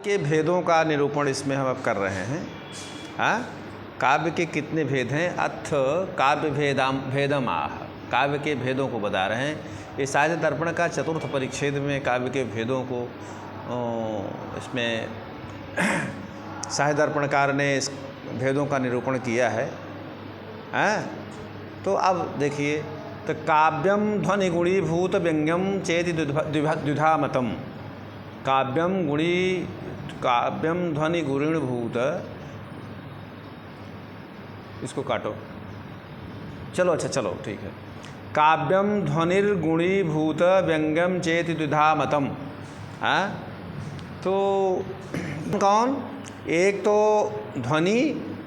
के भेदों का निरूपण इसमें हम अब कर रहे हैं। हाँ, काव्य के कितने भेद हैं? अथ काव्य भेदम आह, काव्य के भेदों को बता रहे हैं। ये साहित्य दर्पण का चतुर्थ परिच्छेद में काव्य के भेदों को इसमें साहित्य दर्पणकार ने इस भेदों का निरूपण किया है। हाँ, तो अब देखिए, तो काव्यम ध्वनि गुणीभूत व्यंग्यम चेति द्विधा मतम। काव्यम ध्वनि गुणीभूत, इसको काटो, चलो अच्छा चलो ठीक है। काव्यम ध्वनिर्गुणीभूत व्यंग्यम चेति द्विधा मतम। हाँ, तो कौन? एक तो ध्वनि,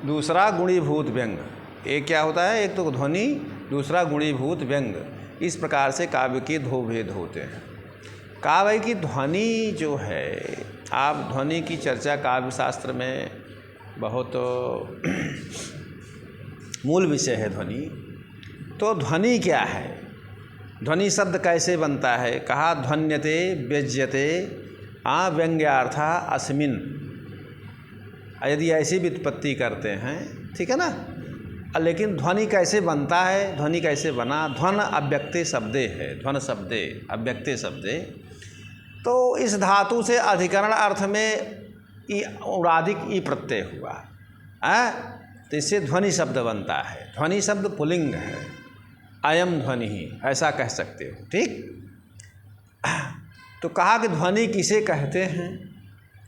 दूसरा गुणीभूत व्यंग। एक क्या होता है? एक तो ध्वनि, दूसरा गुणीभूत व्यंग। इस प्रकार से काव्य के दो भेद होते हैं। काव्य की ध्वनि जो है, आप ध्वनि की चर्चा काव्य शास्त्र में बहुत मूल विषय है ध्वनि। तो ध्वनि क्या है? ध्वनि शब्द कैसे बनता है? कहा ध्वन्यते व्यज्यते व्यंग्यार्था अस्मिन्। यदि ऐसी व्युत्पत्ति करते हैं, ठीक है ना। लेकिन ध्वनि कैसे बनता है? ध्वनि कैसे बना? ध्वन अव्यक्ते शब्दे है, ध्वन शब्दे अव्यक्ते शब्दे। तो इस धातु से अधिकरण अर्थ में ई उरादिक ई प्रत्यय हुआ है, तो इससे ध्वनि शब्द बनता है। ध्वनि शब्द पुल्लिंग है, अयम ध्वनि ही, ऐसा कह सकते हो। ठीक, तो कहा कि ध्वनि किसे कहते हैं?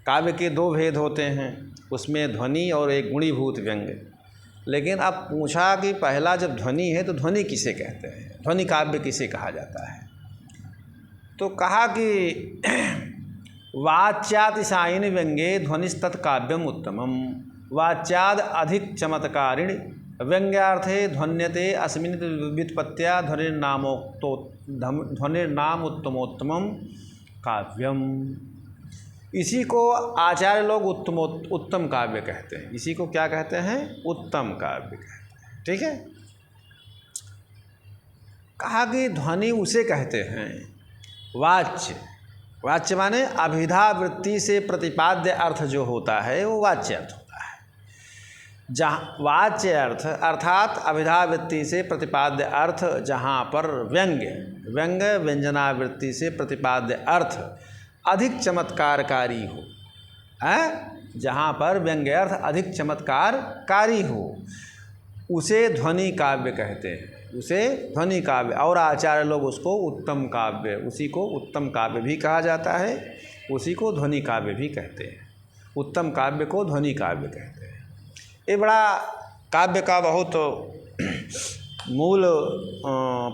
काव्य के दो भेद होते हैं, उसमें ध्वनि और एक गुणीभूत व्यंग। लेकिन अब पूछा कि पहला जब ध्वनि है तो ध्वनि किसे कहते हैं? ध्वनि काव्य किसे कहा जाता है? तो कहा कि वाच्यातिशायिन व्यंगे ध्वनिस्तत्काव्यम उत्तमम। वाच्याद अधिक चमत्कारिण व्यंग्यार्थे ध्वन्यते अस्मिन् व्युत्पत्त्या ध्वनिर्नाम उत्तमोत्तमम काव्यम। इसी को आचार्य लोग उत्तम काव्य कहते हैं। इसी को क्या कहते हैं? उत्तम काव्य कहते हैं। ठीक है। कहा कि ध्वनि उसे कहते हैं, वाच्य। वाच्य माने अभिधा वृत्ति से प्रतिपाद्य अर्थ जो होता है वो वाच्य अर्थ होता है। जहाँ वाच्य अर्थ अर्थात अभिधा वृत्ति से प्रतिपाद्य अर्थ, जहाँ पर व्यंग व्यंजनावृत्ति से प्रतिपाद्य अर्थ अधिक चमत्कारकारी हो, जहाँ पर व्यंग्य अर्थ अधिक चमत्कारकारी हो, उसे ध्वनि काव्य कहते हैं। उसे ध्वनि काव्य, और आचार्य लोग उसको उत्तम काव्य, उसी को उत्तम काव्य भी कहा जाता है, उसी को ध्वनि काव्य भी कहते हैं। उत्तम काव्य को ध्वनि काव्य कहते हैं। ये बड़ा काव्य का बहुत मूल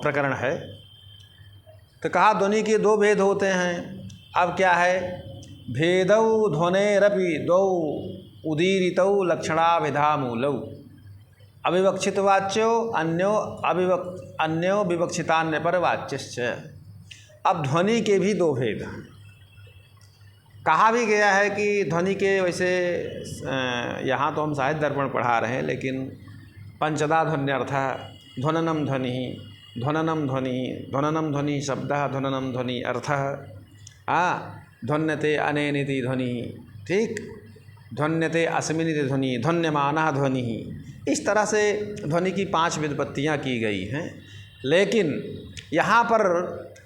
प्रकरण है। तो कहा ध्वनि के दो भेद होते हैं। अब क्या है? भेदौ ध्वनेरपि द्वौ उदीरितौ लक्षणाभिधामूलौ अविवक्षित वाच्यो अन्यो विवक्षितान्य पर वाच्यश्च। अब ध्वनि के भी दो भेद हैं। कहा भी गया है कि ध्वनि के, वैसे यहाँ तो हम साहित्य दर्पण पढ़ा रहे हैं, लेकिन पंचदा ध्वन्यर्था ध्वननम ध्वनि, ध्वननम ध्वनि, ध्वननम ध्वनि शब्दः, ध्वननम ध्वनि अर्थः, ध्वन्यते अनेनिति ध्वनि, ठीक, ध्वन्यते अस्मिनिति ध्वनि, ध्वन्यमानः ध्वनि। इस तरह से ध्वनि की 5 व्युत्पत्तियाँ की गई हैं। लेकिन यहाँ पर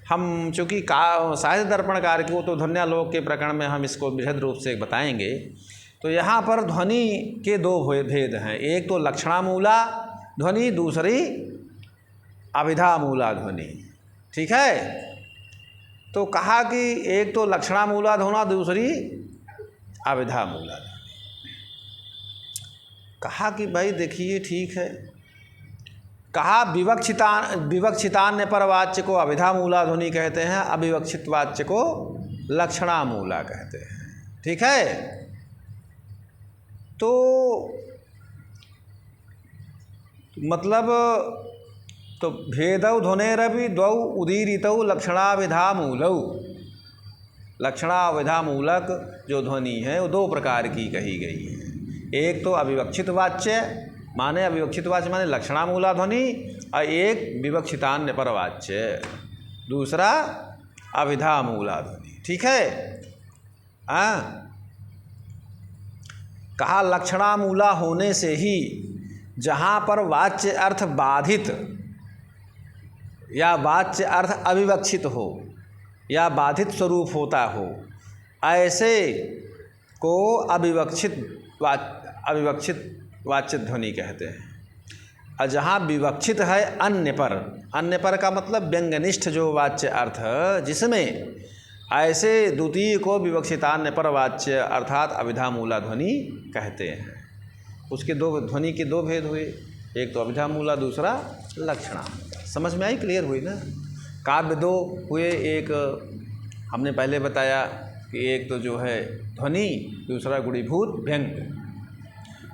हम चूँकि साहित्य दर्पणकार को तो ध्वन्यालोक के प्रकरण में हम इसको बृहद रूप से बताएंगे। तो यहाँ पर ध्वनि के दो भेद हैं। एक तो लक्षणामूला ध्वनि, दूसरी अभिधामूला ध्वनि। ठीक है। तो कहा कि एक तो लक्षणामूला ध्वनि, दूसरी अभिधामूला ध्वनि। कहा कि भाई देखिए ठीक है। कहा विवक्षितान्य पर वाच्य को अभिधामूला ध्वनि कहते हैं, अविवक्षित वाच्य को लक्षणामूला कहते हैं। ठीक है। तो मतलब तो भेदौ ध्वनेरपि द्वौ उदीरितौ लक्षणाभिधामूलौ। लक्षणाभिधामूलक जो ध्वनि है वो दो प्रकार की कही गई है। एक तो अविवक्षित वाच्य माने, अविवक्षित वाच्य माने लक्षणामूला ध्वनि, और एक विवक्षितान्य पर वाच्य, दूसरा अभिधामूला ध्वनि। ठीक है। कहा लक्षणामूला होने से ही जहाँ पर वाच्य अर्थ बाधित या वाच्य अर्थ अविवक्षित हो या बाधित स्वरूप होता हो, ऐसे को अविवक्षित वाच्य ध्वनि कहते हैं। और जहाँ विवक्षित है अन्य पर का मतलब व्यंग्यनिष्ठ जो वाच्य अर्थ, जिसमें ऐसे द्वितीय को विवक्षितान्य पर वाच्य अर्थात अभिधा मूला ध्वनि कहते हैं। उसके दो ध्वनि के दो भेद हुए, एक तो अभिधा मूला, दूसरा लक्षणामूला। समझ में आई? क्लियर हुई ना? काव्य दो हुए, एक हमने पहले बताया कि एक तो जो है ध्वनि, दूसरा गुणीभूत व्यंग।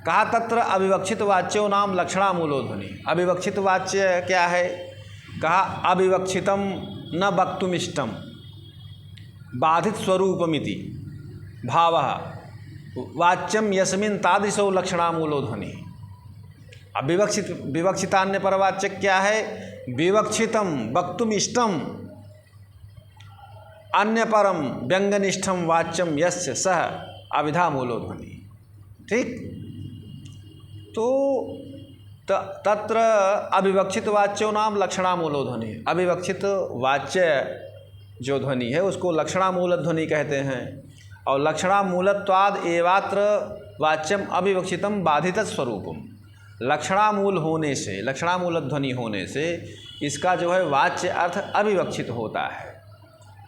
कहा तत्र अविवक्षित वाच्यो नाम लक्षणामूलो ध्वनि। अविवक्षित वाच्य क्या है? कहा अविवक्षितम न वक्तुमिष्टम बाधित स्वरूपमिति भावः वाच्यम यस्मिन् तादृशो लक्षणामूलो ध्वनि। अब विवक्षितान्य पर वाच्य क्या है? विवक्षितम वक्तुमिष्टम अन्य परम व्यंग्यनिष्ठम वाच्यम यस्य सह अभिधा मूलो ध्वनि। ठीक, तो तत्र अविवक्षित वाच्यो नाम लक्षणामूलो ध्वनि। अविवक्षित वाच्य जो ध्वनि है उसको लक्षणामूल ध्वनि कहते हैं। और लक्षणामूलत्वाद एवात्र वाच्यम अविवक्षितम बाधित स्वरूपम। लक्षणामूल होने से, लक्षणामूल ध्वनि होने से इसका जो है वाच्य अर्थ अविवक्षित होता है,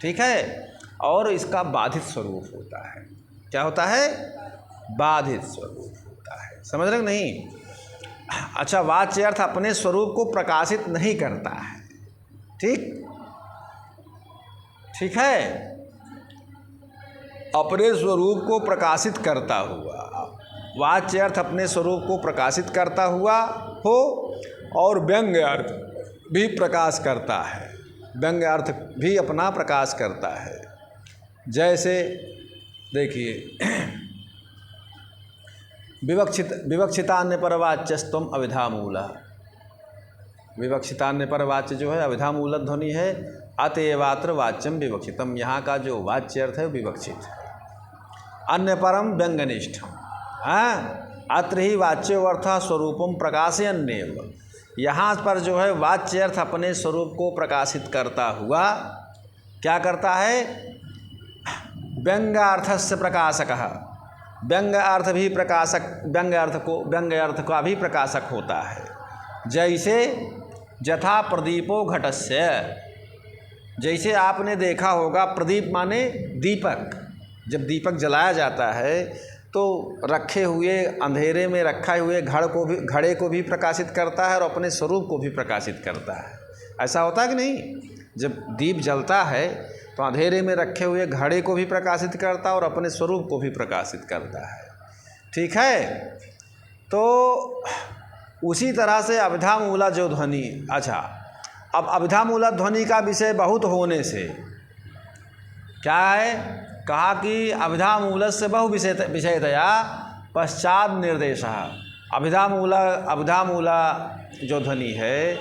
ठीक है, और इसका बाधित स्वरूप होता है। क्या होता है? बाधित स्वरूप होता है। समझ रहे नहीं? अच्छा, वाच्य अर्थ अपने स्वरूप को प्रकाशित नहीं करता है। ठीक है, अपने स्वरूप को प्रकाशित करता हुआ, वाच्य अर्थ अपने स्वरूप को प्रकाशित करता हुआ हो और व्यंग्य अर्थ भी प्रकाश करता है, व्यंग्य अर्थ भी अपना प्रकाश करता है। जैसे देखिए विवक्षितान्य पर वाच्यस्तम अभिधा मूला। विवक्षितान्य पर वाच्य जो है अभिधा मूल ध्वनि है। अतएवात्र वाच्यम विवक्षितम, यहाँ का जो वाच्य अर्थ है विवक्षित है। अन्य परम व्यंग्यनिष्ठम, हाँ, अत्र ही वाच्योऽर्थ स्वरूपम प्रकाशयन्नेव। यहाँ पर जो है वाच्य अर्थ अपने स्वरूप को प्रकाशित करता हुआ क्या करता है? व्यंग्यार्थस्य प्रकाशकः, व्यंग्य अर्थ भी प्रकाशक, व्यंग्य अर्थ का भी प्रकाशक होता है। जैसे यथा प्रदीपो घटस्य, जैसे आपने देखा होगा, प्रदीप माने दीपक। जब दीपक जलाया जाता है तो रखे हुए अंधेरे में रखे हुए घड़े को भी प्रकाशित करता है और अपने स्वरूप को भी प्रकाशित करता है। ऐसा होता है कि नहीं? जब दीप जलता है तो अंधेरे में रखे हुए घड़े को भी प्रकाशित करता है और अपने स्वरूप को भी प्रकाशित करता है। ठीक है, तो उसी तरह से अभिधा मूला जो ध्वनि, अच्छा, अब अभिधा मूला ध्वनि का विषय बहुत होने से क्या है? कहा कि अभिधा मूलस्य बहु विषयतया पश्चात निर्देशः। अभिधा मूला जो ध्वनि है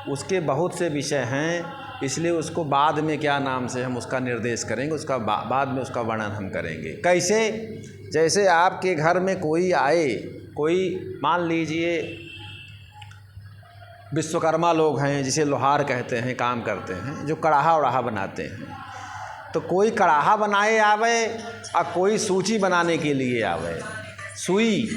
उसके बहुत से विषय हैं, इसलिए उसको बाद में क्या नाम से हम उसका निर्देश करेंगे, उसका बाद में उसका वर्णन हम करेंगे। कैसे? जैसे आपके घर में कोई आए, कोई मान लीजिए विश्वकर्मा लोग हैं, जिसे लोहार कहते हैं, काम करते हैं, जो कड़ाहा वड़ाहा बनाते हैं। तो कोई कड़ाहा बनाए आवे और कोई सूची बनाने के लिए आवे। सुई,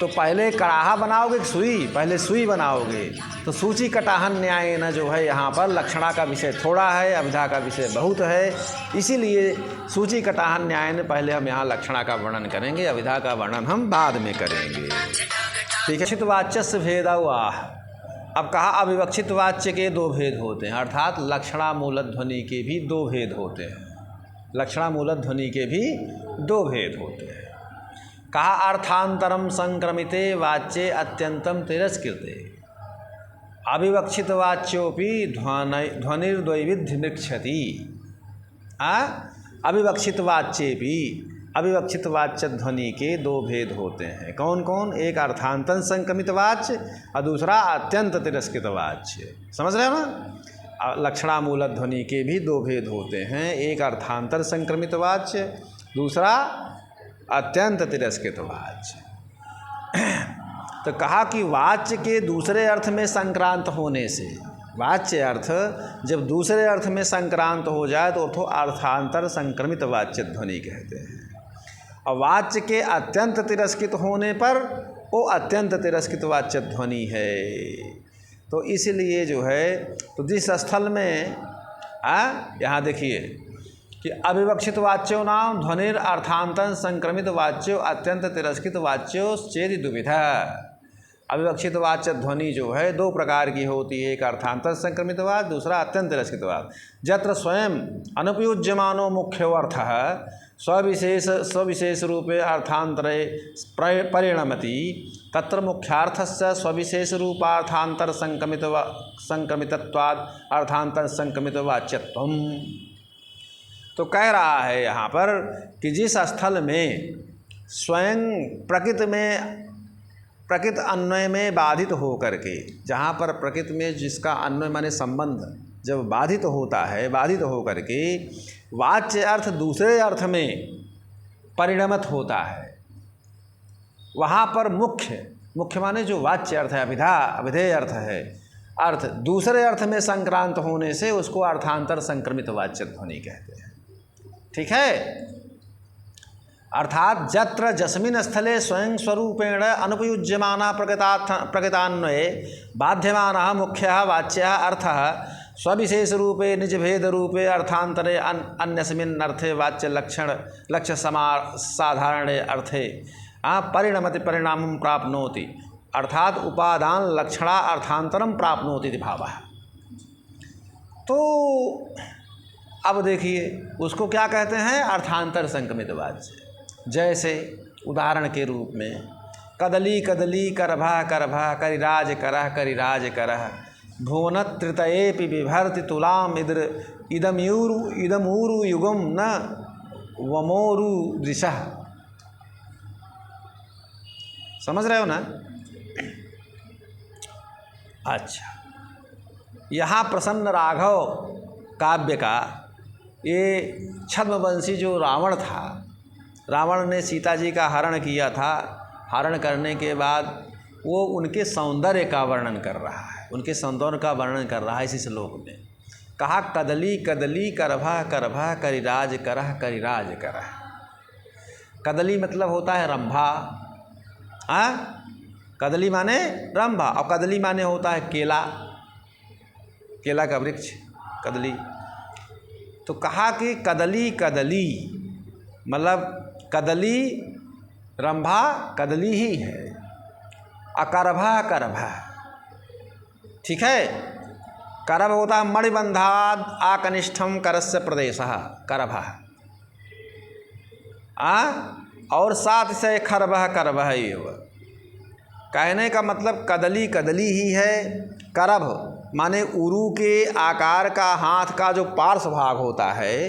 तो पहले कड़ाहा बनाओगे कि सुई? पहले सुई बनाओगे। तो सूची कटाहन न्याय न जो है यहाँ पर लक्षणा का विषय थोड़ा है, अभिधा का विषय बहुत है, इसीलिए सूची कटाहन न्याय ने पहले हम यहाँ लक्षणा का वर्णन करेंगे, अभिधा का वर्णन हम बाद में करेंगे। ठीक है, विवक्षित वाच्यस्य भेदावाह। अब कहा अविवक्षित वाच्य के दो भेद होते हैं, अर्थात लक्षणामूल ध्वनि के भी दो भेद होते हैं। लक्षणामूल ध्वनि के भी दो भेद होते हैं। कहा अर्थांतरम संक्रमिते वाच्ये अत्यंतम तिरस्कृते अविवक्षित वाच्योपि ध्वनिर्द्वैविध्यमृक्षति। अविवक्षित वाच्ये भी, अविवक्षित वाच्य ध्वनि के दो भेद होते हैं। कौन कौन? एक अर्थांतर संक्रमित वाच्य और दूसरा अत्यंत तिरस्कृत वाच्य। समझ रहे हो ना? लक्षणामूल ध्वनि के भी दो भेद होते हैं, एक अर्थांतर संक्रमित वाच्य, दूसरा अत्यंत तिरस्कृत वाच्य। तो कहा कि वाच्य के दूसरे अर्थ में संक्रांत होने से, वाच्य अर्थ जब दूसरे अर्थ में संक्रांत हो जाए तो उसको अर्थांतर संक्रमित वाच्य ध्वनि कहते हैं। और वाच्य के अत्यंत तिरस्कृत होने पर वो अत्यंत तिरस्कृत वाच्य ध्वनि है। तो इसलिए जो है, तो जिस स्थल में यहाँ देखिए कि अविवक्षित वाच्यो नाम ध्वनिर अर्थांतर संक्रमित वाच्यो अत्यंत तिरस्कृत वाच्यो चेदि दुविधा। अविवक्षित वाच्य ध्वनि जो है दो प्रकार की होती है, एक अर्थांतर संक्रमितवाद, दूसरा अत्यंत तिरस्कृतवाद। जत्र स्वयं अनुपयुज्यमानो मुख्यो अर्थः स्वविशेष रूपे अर्थांतरे परिणमति तत्र मुख्यार्थस्य स्वविशेष रूपार्थांतर संक्रमितत्वाद अर्थांतर संक्रमित वाच्यत्वम्। तो कह रहा है यहाँ पर कि जिस स्थल में स्वयं प्रकृत अन्वय में बाधित हो करके, जहाँ पर प्रकृति में जिसका अन्वय माने संबंध जब बाधित होता है, बाधित हो करके वाच्य अर्थ दूसरे अर्थ में परिणमत होता है, वहाँ पर मुख्य माने जो वाच्य अर्थ है, अभिधेय अर्थ है, अर्थ दूसरे अर्थ में संक्रांत होने से उसको अर्थांतर संक्रमित वाच्य ध्वनि कहते हैं। ठीक है। अर्थात जत्र जस्मिन् स्थले स्वयं स्वरूपेण अनुपयुज्यमाना प्रकृतान्वये बाध्यमानः मुख्यः वाच्यः अर्थः स्वविशेष रूपे निज भेद रूपे अर्थांतरे अन्यस्मिन् अर्थे वाच्य लक्ष्य साधारणे अर्थे परिणमति परिणामं प्राप्नोति अर्थात उपादान लक्षणा अर्थांतरम प्राप्नोति इति भावः। तो अब देखिए उसको क्या कहते हैं, अर्थांतर संक्रमित वाच्य। जैसे उदाहरण के रूप में कदली कदली करभा करभा करिराज करह करिराज करह भुवन तृतयेपि बिभर्ति तुलाम इदमूरु युगम न वमोरु दृशः। समझ रहे हो ना? अच्छा, यहाँ प्रसन्न राघव काव्य का ये छद्मवंशी जो रावण था, रावण ने सीता जी का हरण किया था। हरण करने के बाद वो उनके सौंदर्य का वर्णन कर रहा है, उनके सौंदर्य का वर्णन कर रहा है इसी श्लोक में। कहा कदली कदली करभा करभा करिराज करह करिराज करह। कदली मतलब होता है रंभा, कदली माने रंभा, और कदली माने होता है केला, केला का वृक्ष कदली। तो कहा कि कदली कदली मतलब कदली रंभा कदली ही है, अकरभा करभा। ठीक है। करभ होता है मणिबंधाद आकनिष्ठम करस्य प्रदेशः करभा, और साथ से खरभः करभः एव। कहने का मतलब कदली कदली ही है। करभ माने उरु के आकार का हाथ का जो पार्श्व भाग होता है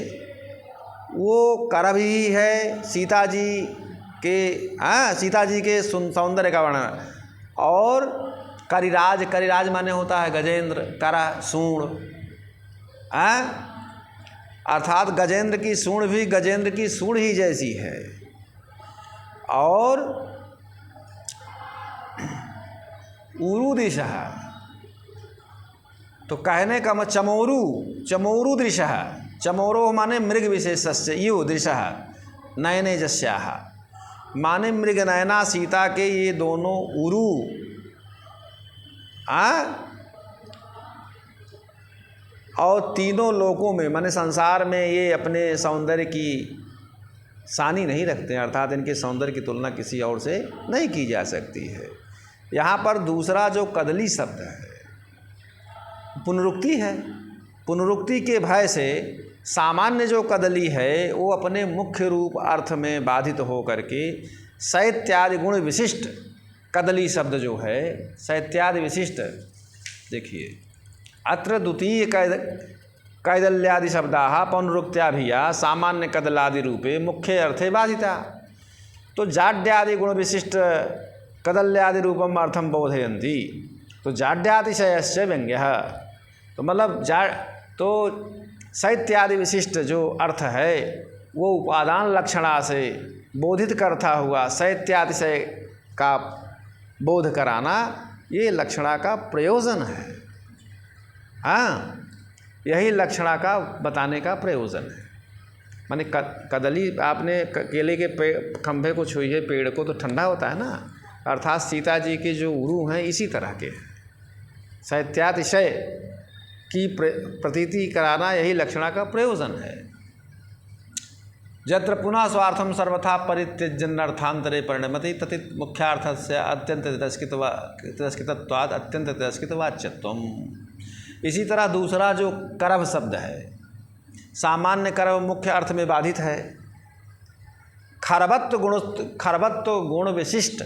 वो करभ ही है। सीता जी के सौंदर्य का वर्णन। और करिराज, करिराज माने होता है गजेंद्र, करा सूंड, अर्थात गजेंद्र की सूंड भी गजेंद्र की सूंड ही जैसी है। और उरु दिशः, तो कहने का मतलब चमोरु दृशः, चमोरो माने मृग विशेषस्य यु दृशः नयने जस्याः माने मृग नयना सीता के ये दोनों उरु और तीनों लोकों में माने संसार में ये अपने सौंदर्य की सानी नहीं रखते हैं, अर्थात इनके सौंदर्य की तुलना किसी और से नहीं की जा सकती है। यहाँ पर दूसरा जो कदली शब्द है पुनरुक्ति है। पुनरुक्ति के भय से सामान्य जो कदली है वो अपने मुख्य रूप अर्थ में बाधित हो करके शैत्यादि गुण विशिष्ट कदली शब्द जो है शैत्यादि विशिष्ट। देखिए अत्र द्वितीय कैदल्यादि शब्दाः पौनरुक्त्याभिया सामान्य कदलादि रूपे मुख्य अर्थे बाधिता। तो जाड्यादि गुण विशिष्ट कदल्यादि रूपम अर्थम बोधयन्ति। तो जाड्यातिशयस्य व्यंग्यः, तो मतलब तो शैत्यादि विशिष्ट जो अर्थ है वो उपादान लक्षणा से बोधित करता हुआ शैत्यातिशय का बोध कराना, ये लक्षणा का प्रयोजन है। हाँ, यही लक्षणा का बताने का प्रयोजन है। माने कदली आपने केले के खंभे को छुई है, पेड़ को, तो ठंडा होता है ना, अर्थात सीता जी के जो उरु हैं इसी तरह के हैं। शैत्यातिशय की प्रतीति कराना यही लक्षणा का प्रयोजन है। यत्र पुनः स्वार्थम सर्वथा परित्यज्यन् अर्थांतरे परिणमति तथित मुख्यार्थस्य अत्यंत तिरस्कृतत्वात् अत्यंत तिरस्कृत वाच्यत्वम्। इसी तरह दूसरा जो करभ शब्द है, सामान्य करभ मुख्य अर्थ में बाधित है। खरवत्व गुण विशिष्ट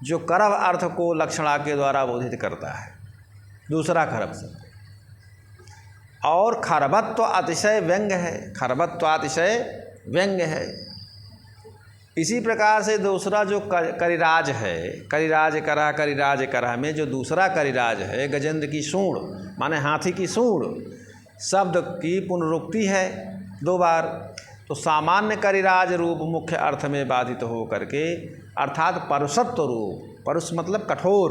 जो करभ अर्थ को लक्षणा के द्वारा बोधित करता है, दूसरा खरब शब्द। और खरबत्व अतिशय व्यंग है, खरबत्व अतिशय व्यंग है। इसी प्रकार से दूसरा जो करिराज है, करिराज करा में जो दूसरा करिराज है, गजेंद्र की सूंड माने हाथी की सूंड शब्द की पुनरुक्ति है 2 बार। तो सामान्य करिराज रूप मुख्य अर्थ में बाधित हो करके, अर्थात परुषत्व रूप, परुष मतलब कठोर,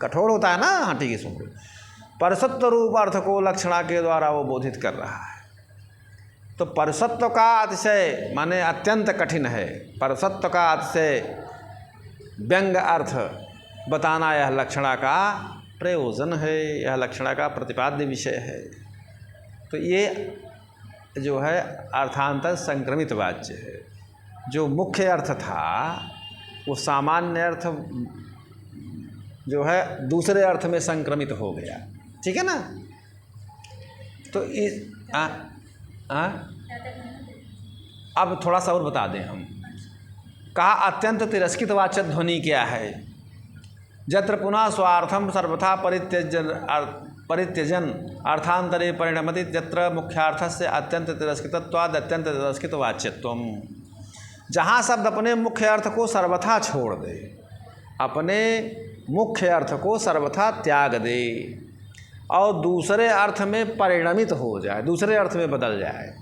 कठोर होता है ना हाथी की सूंड, परुषत्व रूप अर्थ को लक्षणा के द्वारा वो बोधित कर रहा है। तो परुषत्व का अतिशय माने अत्यंत कठिन है, परुषत्व का अतिशय व्यंग अर्थ बताना यह लक्षणा का प्रयोजन है, यह लक्षणा का प्रतिपाद्य विषय है। तो ये जो है अर्थांतर संक्रमित वाच्य है। जो मुख्य अर्थ था वो सामान्य अर्थ जो है दूसरे अर्थ में संक्रमित हो गया, ठीक है ना। तो इस अब थोड़ा सा और बता दें हम। कहा अत्यंत तिरस्कृत वाचक ध्वनि क्या है। यत्र पुनः स्वार्थम सर्वथा परित्यजन अर्थांतरे परिणमति यत्र मुख्यार्थस्य अत्यंत तिरस्कृतत्वाद अत्यंत तिरस्कृत वाच्यत्वम। जहाँ शब्द अपने मुख्य अर्थ को सर्वथा छोड़ दे, अपने मुख्य अर्थ को सर्वथा त्याग दे और दूसरे अर्थ में परिणमित हो जाए, दूसरे अर्थ में बदल जाए,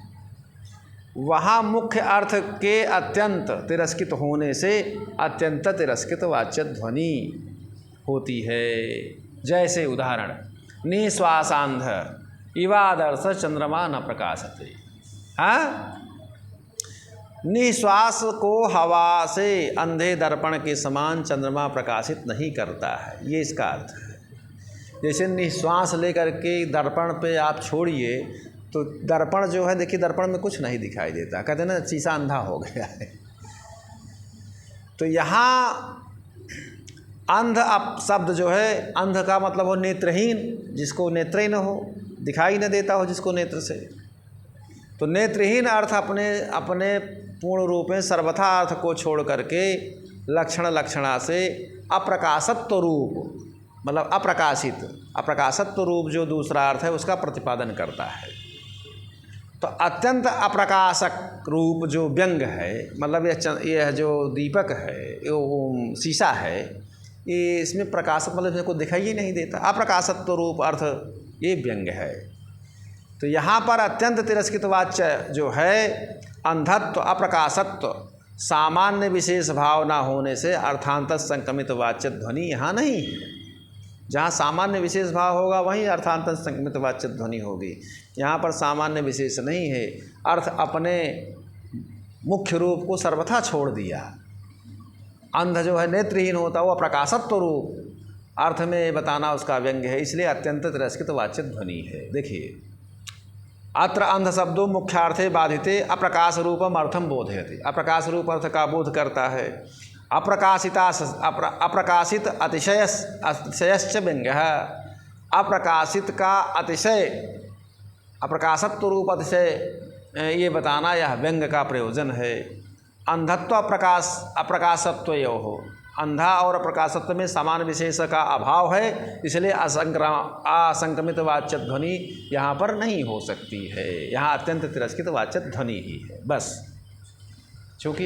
वहाँ मुख्य अर्थ के अत्यंत तिरस्कृत होने से अत्यंत तिरस्कृत वाच्य ध्वनि होती है। जैसे उदाहरण, निश्वासांध इवादर्श चंद्रमा न प्रकाशते। हाँ, निश्वास को हवा से अंधे दर्पण के समान चंद्रमा प्रकाशित नहीं करता है, ये इसका अर्थ है। जैसे निश्वास लेकर के दर्पण पे आप छोड़िए तो दर्पण जो है, देखिए दर्पण में कुछ नहीं दिखाई देता, कहते हैं ना शीशा अंधा हो गया है। तो यहाँ अंध शब्द जो है, अंध का मतलब हो नेत्रहीन, जिसको नेत्र ही न हो, दिखाई न देता हो जिसको नेत्र से। तो नेत्रहीन अर्थ अपने पूर्ण रूप में सर्वथा अर्थ को छोड़ करके लक्षणा से अप्रकाशत्व रूप मतलब अप्रकाशत्व रूप जो दूसरा अर्थ है उसका प्रतिपादन करता है। तो अत्यंत अप्रकाशक रूप जो व्यंग है, मतलब यह जो दीपक है, ये शीशा है, ये इसमें प्रकाशक मतलब इसमें कोई दिखाई ही नहीं देता, अप्रकाशत्व रूप अर्थ ये व्यंग है। तो यहाँ पर अत्यंत तिरस्कृत वाच्य जो है अंधत्व अप्रकाशत्व सामान्य विशेष भाव ना होने से अर्थांतर संक्रमित वाच्य ध्वनि यहाँ नहीं है। जहाँ सामान्य विशेष भाव होगा वहीं अर्थांतर संक्रमित वाच्य ध्वनि होगी। यहाँ पर सामान्य विशेष नहीं है, अर्थ अपने मुख्य रूप को सर्वथा छोड़ दिया। अंध जो है नेत्रहीन होता वो अप्रकाशत्व रूप अर्थ में बताना उसका व्यंग है, इसलिए अत्यंत तिरस्कृत वाच्य ध्वनि है। देखिए, अत्र अंध शब्दों मुख्यार्थे बाधिते अप्रकाश रूपम अर्थम बोधयति। अप्रकाश रूप अर्थ का बोध करता है। अप्रकाशित अतिशयश्च व्यंग्यः। अप्रकाशित का अतिशय, अप्रकाशत्व रूप अतिशय ये बताना यह व्यंग का प्रयोजन है। अंधत्व अप्रकाशत्वयोः, अंधा और अप्रकाशत्व में समान विशेष का अभाव है, इसलिए असंक्रमित वाच्य ध्वनि यहाँ पर नहीं हो सकती है। यहाँ अत्यंत तिरस्कृत वाच्य ध्वनि ही है बस। चूँकि